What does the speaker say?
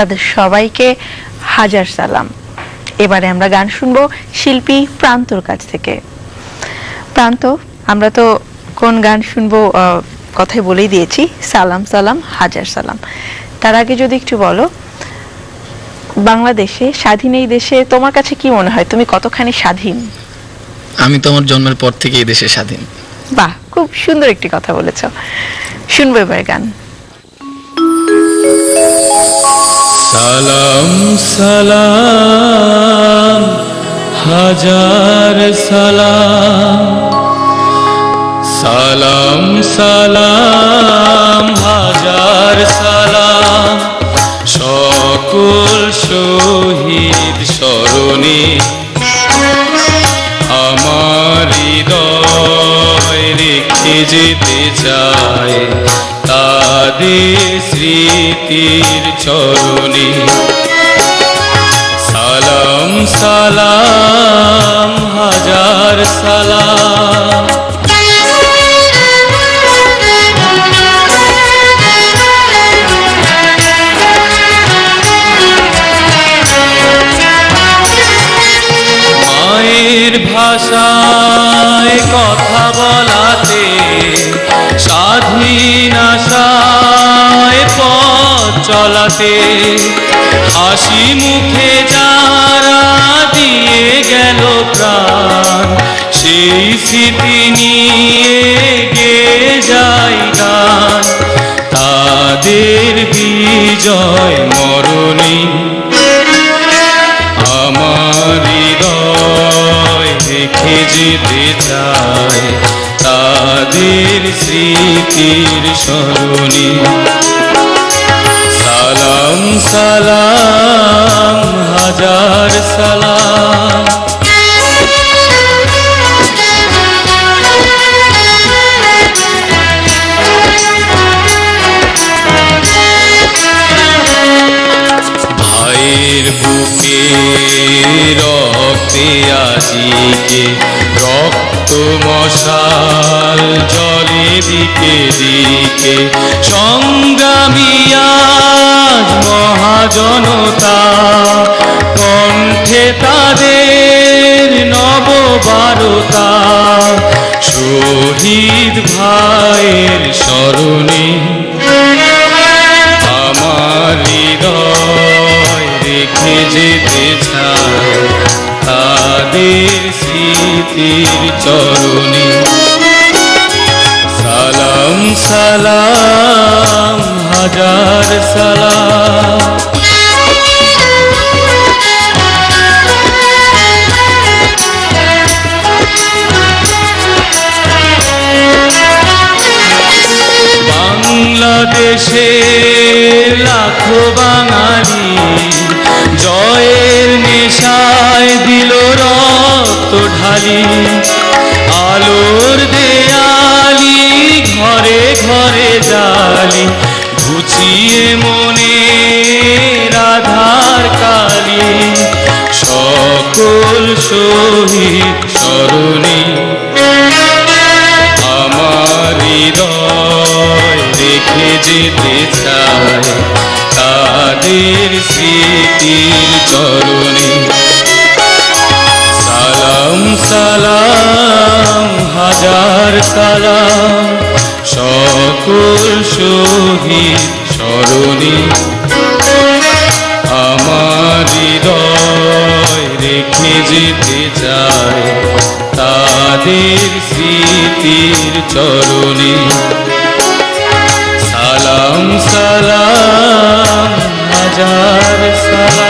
তাদের সবাইকে হাজার সালাম। এবারে আমরা গান শুনবো শিল্পী প্রান্তর কাছ থেকে। প্রান্ত, আমরা তো কোন গান শুনবো কথাই বলেই দিয়েছি, সালাম সালাম হাজার সালাম। তার আগে যদি একটু বলো, বাংলাদেশে, স্বাধীন এই দেশে তোমার কাছে কি মনে হয়, তুমি কতখানি স্বাধীন? আমি তোমার জন্মের পর থেকে এই দেশে স্বাধীন। বাহ, খুব সুন্দর একটি কথা বলেছ। শুনবো এবার গান। সালাম সালাম হাজার সালাম, সালাম সালাম হাজার সালাম, সকল শহীদ স্মরণে আমার হৃদয় রেখে যেতে চায় তাদের স্মৃতির চরণে। সালাম সালাম হাজার সালাম। মায়ের ভাষায় কথা বলাতে, স্বাধীন আশায় পথ চলাতে, হাসি মুখে যারা দিয়ে গেল প্রাণ, সেই স্মৃতি নিয়ে গেয়ে যায় গান। তাদের বিজয় মরণে আমার হৃদয় রেখে যেতে চায় তাদের স্মৃতির স্মরণে। সালাম সালাম হাজার সালাম। ভাইয়ের বুকে রক্তে আজিকে রক্ত মশাল জলে দিকে দিকে, সংগ্রামী আজ মহাজনতা, কণ্ঠে তাদের নববারতা, শহীদ ভাইয়ের স্মরণে আমার হৃদয় রেখে যেতে চায় তাদের স্মৃতির চরণে। সালাম সালাম হাজার সালাম। বাংলাদেশে লাখো বাঙালি জয়ের নেশায় দিল রক্ত ঢালি, আলোর দেয়ালি ঘরে ঘরে জালি, ঘুচিয়ে মনে রাধার কালি, সকল শহীদ স্মরণে আমার হৃদয় রেখে যেতে চায় তাদের স্মৃতির চরণে। সালাম সালাম হাজার সালাম, সকল শহীদ স্মরণে আমার হৃদয় রেখে যেতে চায় তাদের স্মৃতির চরণে। সালাম সালাম হাজার সালাম।